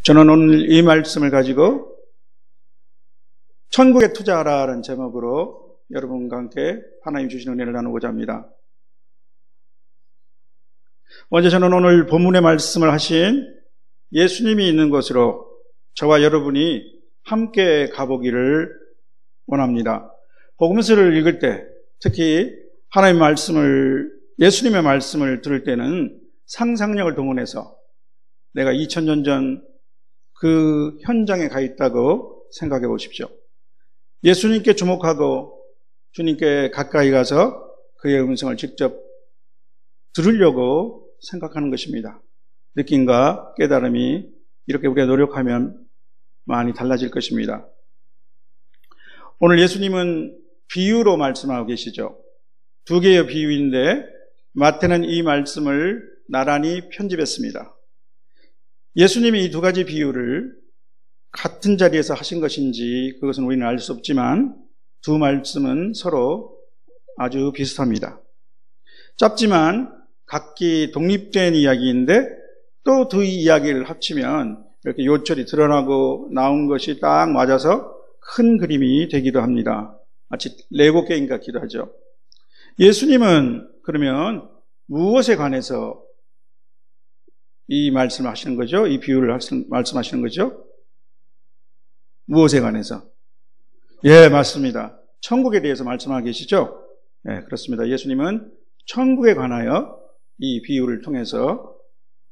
저는 오늘 이 말씀을 가지고 천국에 투자하라는 제목으로 여러분과 함께 하나님 주신 은혜를 나누고자 합니다. 먼저 저는 오늘 본문의 말씀을 하신 예수님이 있는 곳으로 저와 여러분이 함께 가보기를 원합니다. 복음서를 읽을 때, 특히 하나님의 말씀을, 예수님의 말씀을 들을 때는 상상력을 동원해서 내가 2000년 전 그 현장에 가 있다고 생각해 보십시오. 예수님께 주목하고 주님께 가까이 가서 그의 음성을 직접 들으려고 생각하는 것입니다. 느낌과 깨달음이 이렇게 우리가 노력하면 많이 달라질 것입니다. 오늘 예수님은 비유로 말씀하고 계시죠. 두 개의 비유인데 마태는 이 말씀을 나란히 편집했습니다. 예수님이 이 두 가지 비유를 같은 자리에서 하신 것인지 그것은 우리는 알 수 없지만 두 말씀은 서로 아주 비슷합니다. 짧지만 각기 독립된 이야기인데 또 두 이야기를 합치면 이렇게 요철이 드러나고 나온 것이 딱 맞아서 큰 그림이 되기도 합니다. 마치 레고 게임 같기도 하죠. 예수님은 그러면 무엇에 관해서 이 말씀을 하시는 거죠? 이 비유를 말씀하시는 거죠? 무엇에 관해서? 예, 맞습니다. 천국에 대해서 말씀하고 계시죠? 예, 그렇습니다. 예수님은 천국에 관하여 이 비유를 통해서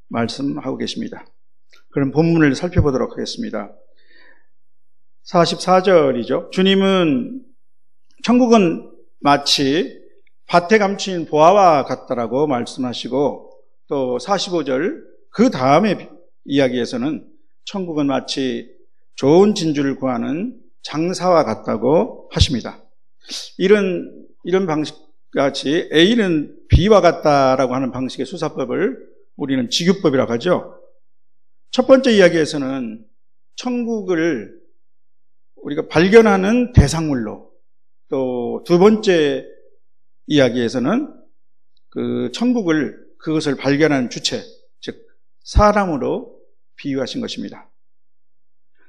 말씀하고 계십니다. 그럼 본문을 살펴보도록 하겠습니다. 44절이죠. 주님은 천국은 마치 밭에 감춘 보화와 같다라고 말씀하시고 또 45절 그 다음에 이야기에서는 천국은 마치 좋은 진주를 구하는 장사와 같다고 하십니다. 이런 방식같이 A는 B와 같다라고 하는 방식의 수사법을 우리는 직유법이라고 하죠. 첫 번째 이야기에서는 천국을 우리가 발견하는 대상물로, 또 두 번째 이야기에서는 그 천국을 그것을 발견한 주체, 즉 사람으로 비유하신 것입니다.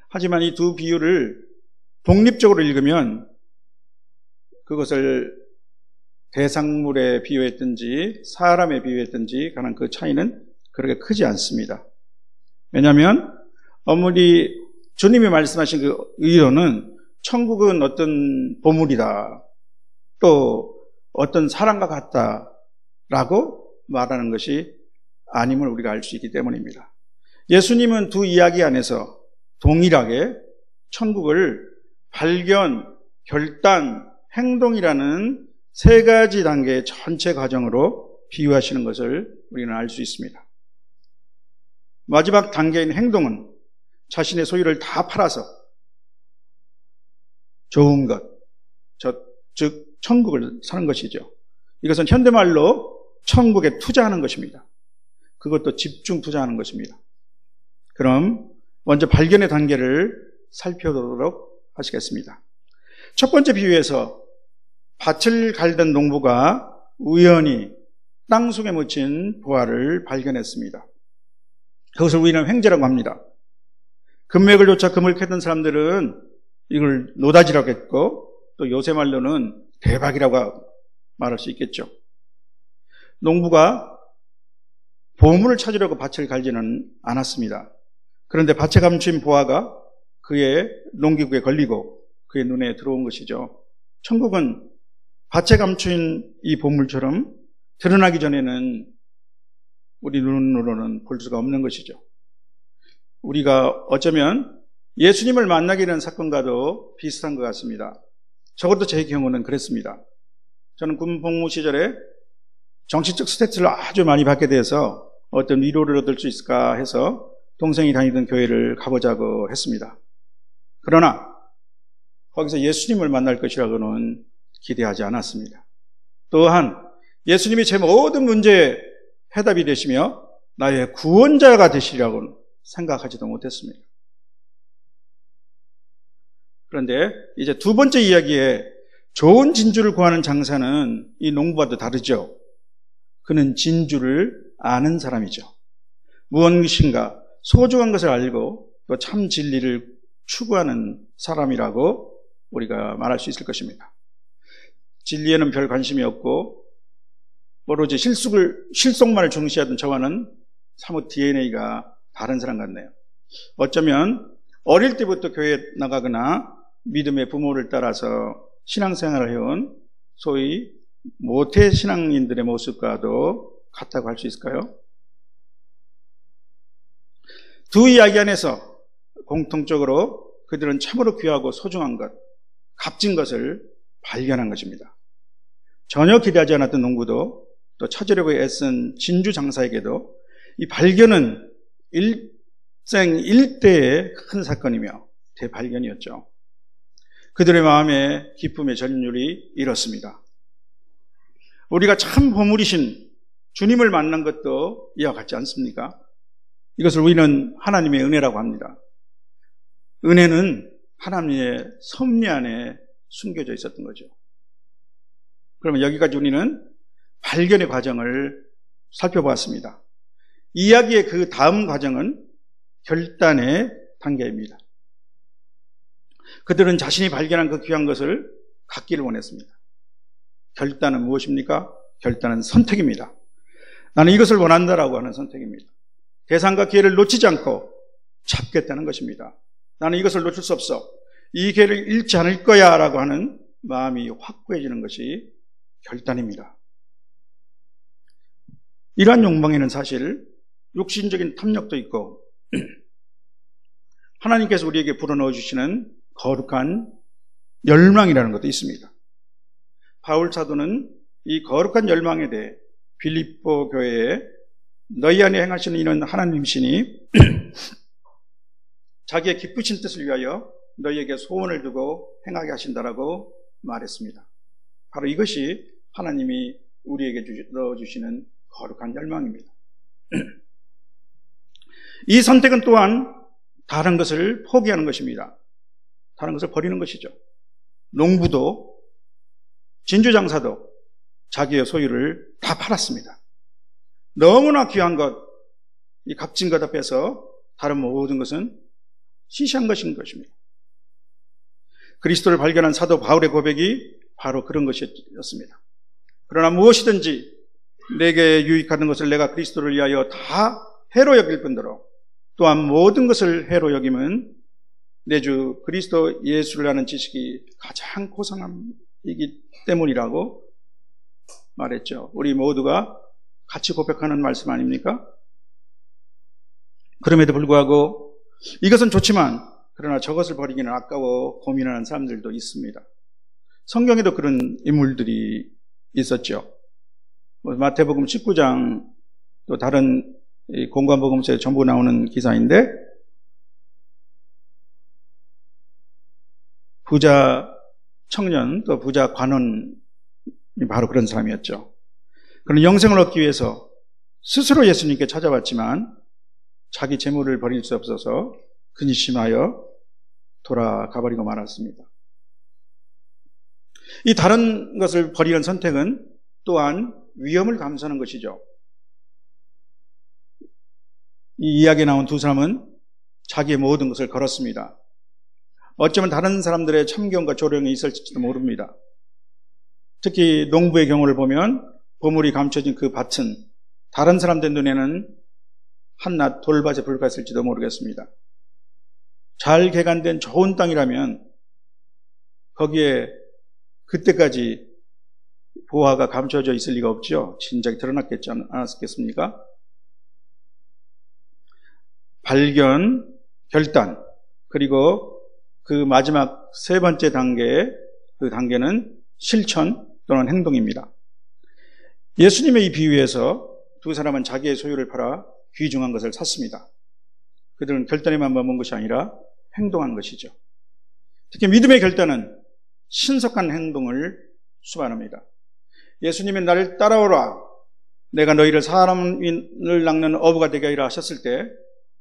하지만 이 두 비유를 독립적으로 읽으면 그것을 대상물에 비유했든지 사람에 비유했든지 간한 그 차이는 그렇게 크지 않습니다. 왜냐하면 아무리 주님이 말씀하신 그 의도는 천국은 어떤 보물이다, 또 어떤 사람과 같다라고 말하는 것이 아님을 우리가 알 수 있기 때문입니다. 예수님은 두 이야기 안에서 동일하게 천국을 발견, 결단, 행동이라는 세 가지 단계의 전체 과정으로 비유하시는 것을 우리는 알 수 있습니다. 마지막 단계인 행동은 자신의 소유를 다 팔아서 좋은 것, 즉 천국을 사는 것이죠. 이것은 현대말로 천국에 투자하는 것입니다. 그것도 집중 투자하는 것입니다. 그럼 먼저 발견의 단계를 살펴보도록 하시겠습니다. 첫 번째 비유에서 밭을 갈던 농부가 우연히 땅속에 묻힌 보화를 발견했습니다. 그것을 우리는 횡재라고 합니다. 금맥을 쫓아 금을 캐던 사람들은 이걸 노다지라고 했고, 또 요새 말로는 대박이라고 말할 수 있겠죠. 농부가 보물을 찾으려고 밭을 갈지는 않았습니다. 그런데 밭에 감춘 보화가 그의 농기구에 걸리고 그의 눈에 들어온 것이죠. 천국은 밭에 감춘 이 보물처럼 드러나기 전에는 우리 눈으로는 볼 수가 없는 것이죠. 우리가 어쩌면 예수님을 만나게 된 사건과도 비슷한 것 같습니다. 적어도 제 경우는 그랬습니다. 저는 군 복무 시절에 정치적 스트레스를 아주 많이 받게 돼서 어떤 위로를 얻을 수 있을까 해서 동생이 다니던 교회를 가보자고 했습니다. 그러나 거기서 예수님을 만날 것이라고는 기대하지 않았습니다. 또한 예수님이 제 모든 문제에 해답이 되시며 나의 구원자가 되시리라고는 생각하지도 못했습니다. 그런데 이제 두 번째 이야기에 좋은 진주를 구하는 장사는 이 농부와도 다르죠. 그는 진주를 아는 사람이죠. 무엇인가 소중한 것을 알고 또 참 진리를 추구하는 사람이라고 우리가 말할 수 있을 것입니다. 진리에는 별 관심이 없고 오로지 실속만을 중시하던 저와는 사뭇 DNA가 다른 사람 같네요. 어쩌면 어릴 때부터 교회에 나가거나 믿음의 부모를 따라서 신앙생활을 해온 소위 모태 신앙인들의 모습과도 같다고 할 수 있을까요? 두 이야기 안에서 공통적으로 그들은 참으로 귀하고 소중한 것, 값진 것을 발견한 것입니다. 전혀 기대하지 않았던 농부도 또 찾으려고 애쓴 진주 장사에게도 이 발견은 일생 일대의 큰 사건이며 대발견이었죠. 그들의 마음에 기쁨의 전율이 일었습니다. 우리가 참 보물이신 주님을 만난 것도 이와 같지 않습니까? 이것을 우리는 하나님의 은혜라고 합니다. 은혜는 하나님의 섭리 안에 숨겨져 있었던 거죠. 그러면 여기까지 우리는 발견의 과정을 살펴보았습니다. 이야기의 그 다음 과정은 결단의 단계입니다. 그들은 자신이 발견한 그 귀한 것을 갖기를 원했습니다. 결단은 무엇입니까? 결단은 선택입니다. 나는 이것을 원한다라고 하는 선택입니다. 대상과 기회를 놓치지 않고 잡겠다는 것입니다. 나는 이것을 놓칠 수 없어. 이 기회를 잃지 않을 거야 라고 하는 마음이 확고해지는 것이 결단입니다. 이러한 욕망에는 사실 육신적인 탐욕도 있고 하나님께서 우리에게 불어넣어 주시는 거룩한 열망이라는 것도 있습니다. 바울 사도는 이 거룩한 열망에 대해 빌립보 교회에 너희 안에 행하시는 이는 하나님이시니 자기의 기쁘신 뜻을 위하여 너희에게 소원을 두고 행하게 하신다라고 말했습니다. 바로 이것이 하나님이 우리에게 넣어주시는 거룩한 열망입니다. 이 선택은 또한 다른 것을 포기하는 것입니다. 다른 것을 버리는 것이죠. 농부도 진주장사도 자기의 소유를 다 팔았습니다. 너무나 귀한 것, 이 값진 것 앞에서 다른 모든 것은 시시한 것인 것입니다. 그리스도를 발견한 사도 바울의 고백이 바로 그런 것이었습니다. 그러나 무엇이든지 내게 유익하는 것을 내가 그리스도를 위하여 다 해로 여길 뿐더러 또한 모든 것을 해로 여김은 내 주 그리스도 예수를 아는 지식이 가장 고상함이기 때문이라고 말했죠. 우리 모두가 같이 고백하는 말씀 아닙니까? 그럼에도 불구하고 이것은 좋지만 그러나 저것을 버리기는 아까워 고민하는 사람들도 있습니다. 성경에도 그런 인물들이 있었죠. 마태복음 19장 또 다른 공관복음서에 전부 나오는 기사인데 부자 청년 또 부자 관원이 바로 그런 사람이었죠. 그는 영생을 얻기 위해서 스스로 예수님께 찾아왔지만 자기 재물을 버릴 수 없어서 근심하여 돌아가 버리고 말았습니다. 이 다른 것을 버리는 선택은 또한 위험을 감수하는 것이죠. 이 이야기에 나온 두 사람은 자기의 모든 것을 걸었습니다. 어쩌면 다른 사람들의 참견과 조롱이 있을지도 모릅니다. 특히 농부의 경우를 보면 보물이 감춰진 그 밭은 다른 사람들 눈에는 한낱 돌밭에 불과했을지도 모르겠습니다. 잘 개간된 좋은 땅이라면 거기에 그때까지 보화가 감춰져 있을 리가 없죠. 진작에 드러났겠지 않았겠습니까? 발견, 결단, 그리고 그 마지막 세 번째 단계, 그 단계는 실천 또는 행동입니다. 예수님의 이 비유에서 두 사람은 자기의 소유를 팔아 귀중한 것을 샀습니다. 그들은 결단에만 머문 것이 아니라 행동한 것이죠. 특히 믿음의 결단은 신속한 행동을 수반합니다. 예수님이 나를 따라오라, 내가 너희를 사람을 낚는 어부가 되게 하리라 하셨을 때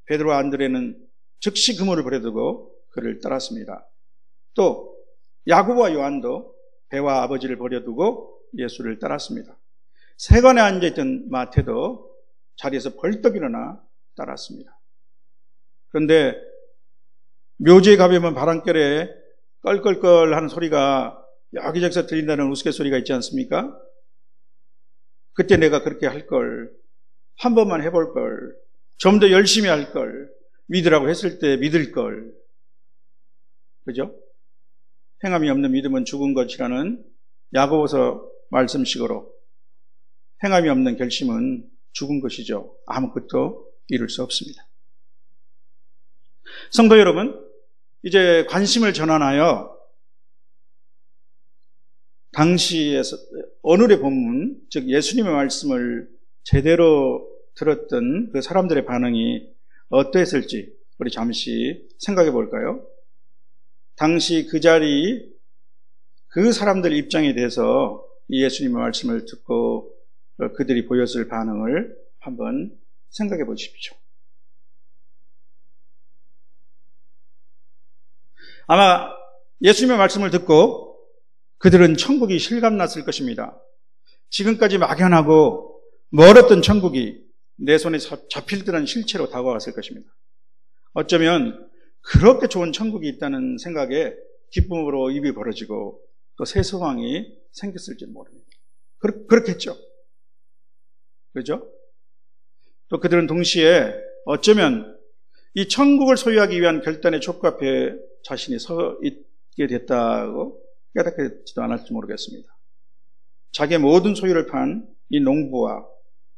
베드로와 안드레는 즉시 그물을 버려두고 그를 따랐습니다. 또 야고보와 요한도 배와 아버지를 버려두고 예수를 따랐습니다. 세관에 앉아있던 마태도 자리에서 벌떡 일어나 따랐습니다. 그런데 묘지에 가보면 바람결에 껄껄껄 하는 소리가 여기저기서 들린다는 우스갯소리가 있지 않습니까? 그때 내가 그렇게 할 걸, 한 번만 해볼 걸, 좀 더 열심히 할 걸, 믿으라고 했을 때 믿을 걸. 그죠? 행함이 없는 믿음은 죽은 것이라는 야고보서 말씀식으로 행함이 없는 결심은 죽은 것이죠. 아무것도 이룰 수 없습니다. 성도 여러분, 이제 관심을 전환하여 당시에 오늘의 본문, 즉 예수님의 말씀을 제대로 들었던 그 사람들의 반응이 어떠했을지 우리 잠시 생각해 볼까요? 당시 그 자리, 그 사람들 입장에 대해서 이 예수님의 말씀을 듣고 그들이 보였을 반응을 한번 생각해 보십시오. 아마 예수님의 말씀을 듣고 그들은 천국이 실감났을 것입니다. 지금까지 막연하고 멀었던 천국이 내 손에 잡힐 듯한 실체로 다가왔을 것입니다. 어쩌면 그렇게 좋은 천국이 있다는 생각에 기쁨으로 입이 벌어지고 또 새 소망이 생겼을지 모릅니다. 그렇겠죠. 그렇죠? 또 그들은 동시에 어쩌면 이 천국을 소유하기 위한 결단의 촉구 앞에 자신이 서 있게 됐다고 깨닫지도 않았을지 모르겠습니다. 자기의 모든 소유를 판 이 농부와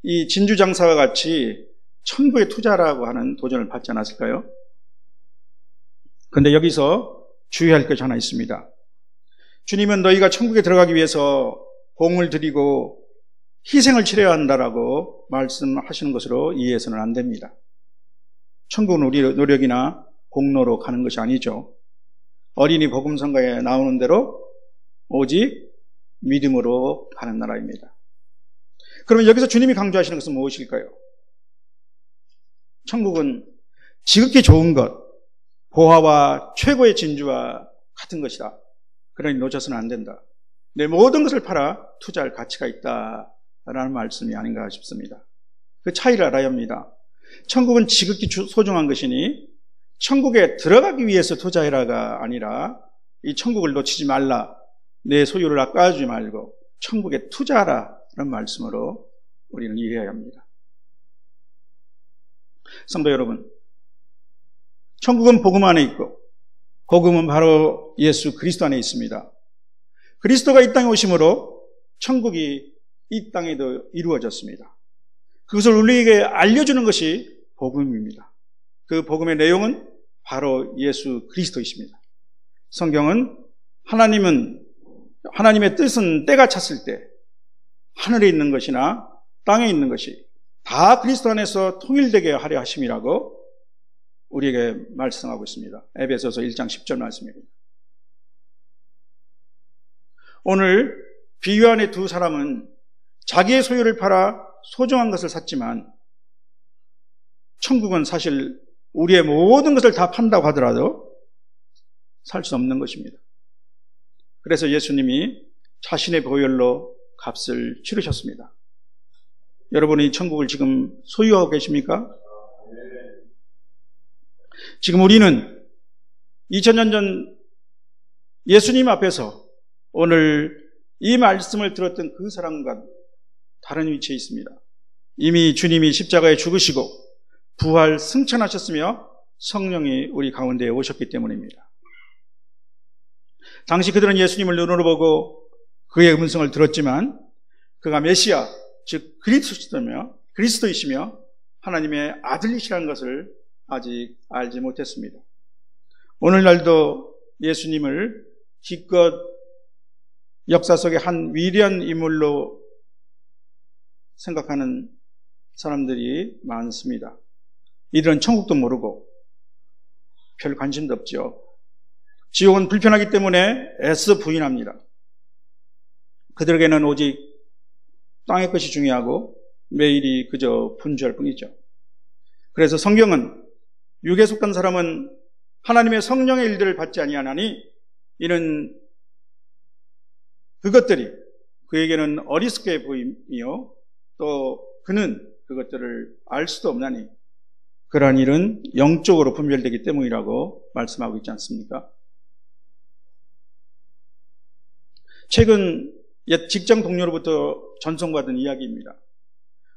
이 진주장사와 같이 천국에 투자라고 하는 도전을 받지 않았을까요? 그런데 여기서 주의할 것이 하나 있습니다. 주님은 너희가 천국에 들어가기 위해서 공을 들이고 희생을 치러야 한다라고 말씀하시는 것으로 이해해서는 안 됩니다. 천국은 우리 노력이나 공로로 가는 것이 아니죠. 어린이 복음성가에 나오는 대로 오직 믿음으로 가는 나라입니다. 그러면 여기서 주님이 강조하시는 것은 무엇일까요? 천국은 지극히 좋은 것, 보화와 최고의 진주와 같은 것이다. 그러니 놓쳐서는 안 된다. 내 모든 것을 팔아 투자할 가치가 있다라는 말씀이 아닌가 싶습니다. 그 차이를 알아야 합니다. 천국은 지극히 소중한 것이니 천국에 들어가기 위해서 투자해라가 아니라 이 천국을 놓치지 말라, 내 소유를 아까워하지 말고 천국에 투자하라는 말씀으로 우리는 이해해야 합니다. 성도 여러분, 천국은 복음 안에 있고 복음은 바로 예수 그리스도 안에 있습니다. 그리스도가 이 땅에 오심으로 천국이 이 땅에도 이루어졌습니다. 그것을 우리에게 알려주는 것이 복음입니다. 그 복음의 내용은 바로 예수 그리스도이십니다. 성경은 하나님의 뜻은 때가 찼을 때 하늘에 있는 것이나 땅에 있는 것이 다 그리스도 안에서 통일되게 하려 하심이라고 우리에게 말씀하고 있습니다. 에베소서 1장 10절 말씀입니다. 오늘 비유 안의 두 사람은 자기의 소유를 팔아 소중한 것을 샀지만 천국은 사실 우리의 모든 것을 다 판다고 하더라도 살 수 없는 것입니다. 그래서 예수님이 자신의 보혈로 값을 치르셨습니다. 여러분이 천국을 지금 소유하고 계십니까? 지금 우리는 2000년 전 예수님 앞에서 오늘 이 말씀을 들었던 그 사람과 다른 위치에 있습니다. 이미 주님이 십자가에 죽으시고 부활 승천하셨으며 성령이 우리 가운데에 오셨기 때문입니다. 당시 그들은 예수님을 눈으로 보고 그의 음성을 들었지만 그가 메시아, 즉 그리스도이시며 하나님의 아들이시라는 것을 아직 알지 못했습니다. 오늘날도 예수님을 기껏 역사 속의 한 위대한 인물로 생각하는 사람들이 많습니다. 이들은 천국도 모르고 별 관심도 없죠. 지옥은 불편하기 때문에 애써 부인합니다. 그들에게는 오직 땅의 것이 중요하고 매일이 그저 분주할 뿐이죠. 그래서 성경은 육에 속한 사람은 하나님의 성령의 일들을 받지 아니하나니 이는 그것들이 그에게는 어리석게 보이며 또 그는 그것들을 알 수도 없나니 그러한 일은 영적으로 분별되기 때문이라고 말씀하고 있지 않습니까? 최근 옛 직장 동료로부터 전송받은 이야기입니다.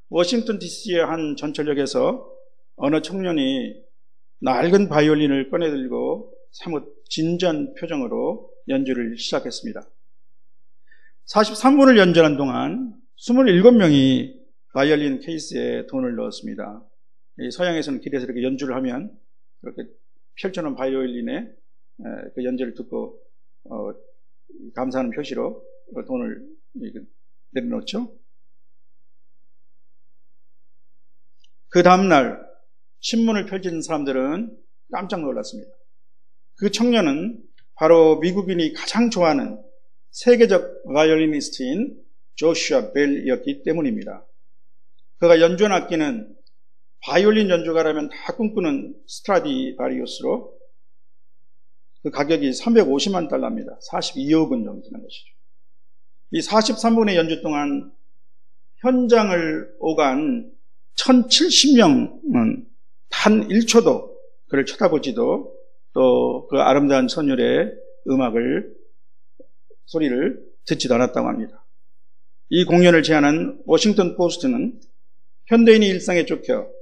워싱턴 DC의 한 전철역에서 어느 청년이 낡은 바이올린을 꺼내들고 사뭇 진지한 표정으로 연주를 시작했습니다. 43분을 연주한 동안 27명이 바이올린 케이스에 돈을 넣었습니다. 서양에서는 길에서 이렇게 연주를 하면 그렇게 펼쳐놓은 바이올린에 그 연주를 듣고 감사하는 표시로 돈을 내려놓죠. 그 다음날 신문을 펼치는 사람들은 깜짝 놀랐습니다. 그 청년은 바로 미국인이 가장 좋아하는 세계적 바이올리니스트인 조슈아 벨이었기 때문입니다. 그가 연주한 악기는 바이올린 연주가라면 다 꿈꾸는 스트라디바리우스로 그 가격이 350만 달러입니다. 42억 원 정도 되는 것이죠. 이 43분의 연주 동안 현장을 오간 1070명은 단 1초도 그를 쳐다보지도 또 그 아름다운 선율의 소리를 듣지도 않았다고 합니다. 이 공연을 제안한 워싱턴 포스트는 현대인이 일상에 쫓겨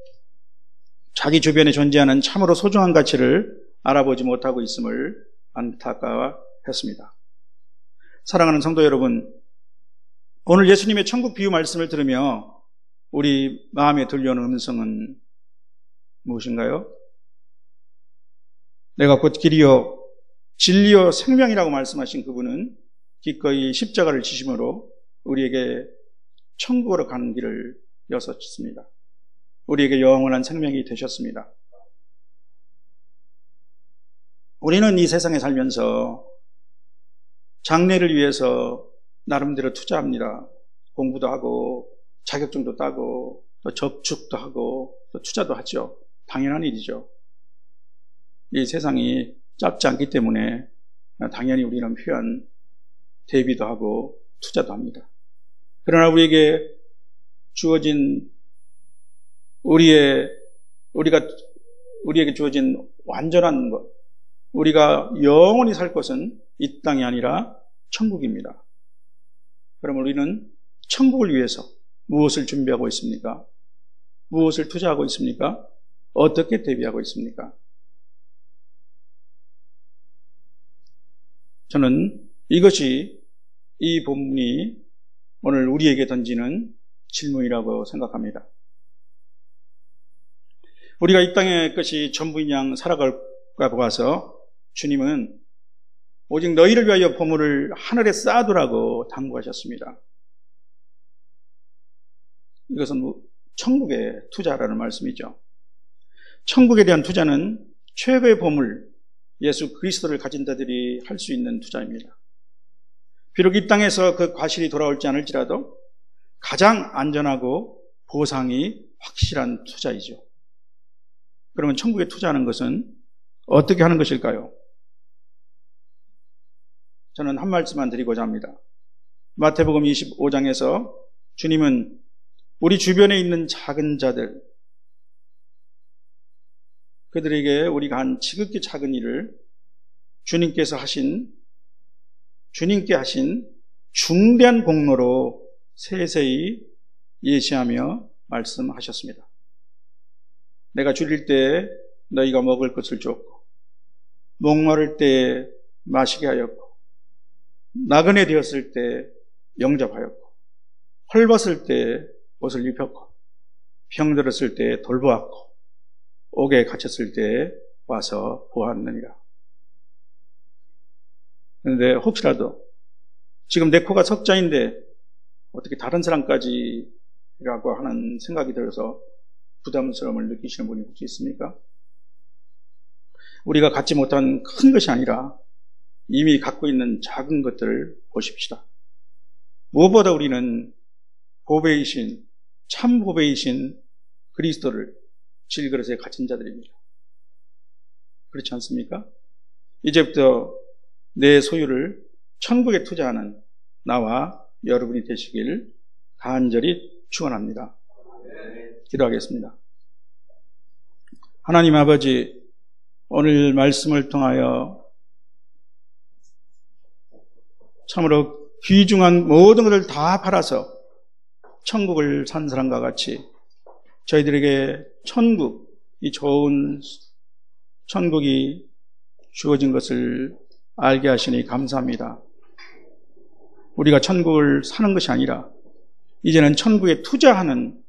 자기 주변에 존재하는 참으로 소중한 가치를 알아보지 못하고 있음을 안타까워했습니다. 사랑하는 성도 여러분, 오늘 예수님의 천국 비유 말씀을 들으며 우리 마음에 들려오는 음성은 무엇인가요? 내가 곧 길이요 진리요 생명이라고 말씀하신 그분은 기꺼이 십자가를 지심으로 우리에게 천국으로 가는 길을 여셨습니다. 우리에게 영원한 생명이 되셨습니다. 우리는 이 세상에 살면서 장래를 위해서 나름대로 투자합니다. 공부도 하고 자격증도 따고 또 저축도 하고 또 투자도 하죠. 당연한 일이죠. 이 세상이 짧지 않기 때문에 당연히 우리는 필요한 대비도 하고 투자도 합니다. 그러나 우리에게 주어진 우리에게 주어진 완전한 것, 우리가 영원히 살 것은 이 땅이 아니라 천국입니다. 그럼 우리는 천국을 위해서 무엇을 준비하고 있습니까? 무엇을 투자하고 있습니까? 어떻게 대비하고 있습니까? 저는 이것이 이 본문이 오늘 우리에게 던지는 질문이라고 생각합니다. 우리가 이 땅의 것이 전부인 양 살아갈까 보아서 주님은 오직 너희를 위하여 보물을 하늘에 쌓아두라고 당부하셨습니다. 이것은 천국의 투자라는 말씀이죠. 천국에 대한 투자는 최고의 보물, 예수 그리스도를 가진 자들이 할 수 있는 투자입니다. 비록 이 땅에서 그 과실이 돌아올지 않을지라도 가장 안전하고 보상이 확실한 투자이죠. 그러면 천국에 투자하는 것은 어떻게 하는 것일까요? 저는 한 말씀만 드리고자 합니다. 마태복음 25장에서 주님은 우리 주변에 있는 작은 자들, 그들에게 우리가 한 지극히 작은 일을 주님께 하신 중대한 공로로 세세히 예시하며 말씀하셨습니다. 내가 줄일 때 너희가 먹을 것을 줬고, 목마를 때 마시게 하였고, 나그네 되었을 때 영접하였고, 헐벗을 때 옷을 입혔고, 병들었을 때 돌보았고, 옥에 갇혔을 때 와서 보았느니라. 그런데 혹시라도 지금 내 코가 석자인데 어떻게 다른 사람까지라고 하는 생각이 들어서 부담스러움을 느끼시는 분이 혹시 있습니까? 우리가 갖지 못한 큰 것이 아니라 이미 갖고 있는 작은 것들을 보십시다. 무엇보다 우리는 참 보배이신 그리스도를 질그릇에 갇힌 자들입니다. 그렇지 않습니까? 이제부터 내 소유를 천국에 투자하는 나와 여러분이 되시길 간절히 축원합니다. 기도하겠습니다. 하나님 아버지, 오늘 말씀을 통하여 참으로 귀중한 모든 것을 다 팔아서 천국을 산 사람과 같이 저희들에게 천국, 이 좋은 천국이 주어진 것을 알게 하시니 감사합니다. 우리가 천국을 사는 것이 아니라 이제는 천국에 투자하는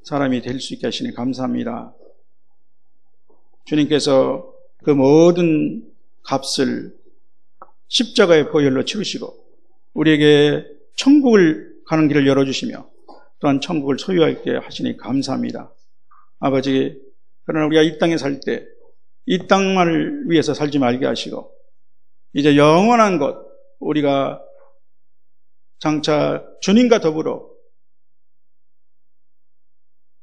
사람이 될 수 있게 하시니 감사합니다. 주님께서 그 모든 값을 십자가의 보혈로 치르시고 우리에게 천국을 가는 길을 열어주시며 또한 천국을 소유하게 하시니 감사합니다. 아버지, 그러나 우리가 이 땅에 살 때 이 땅만을 위해서 살지 말게 하시고 이제 영원한 것, 우리가 장차 주님과 더불어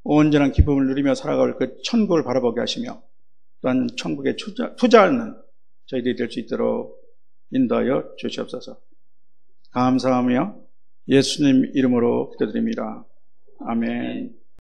온전한 기쁨을 누리며 살아갈 그 천국을 바라보게 하시며 또한 천국에 투자하는 저희들이 될 수 있도록 인도하여 주시옵소서. 감사하며 예수님 이름으로 기도드립니다. 아멘.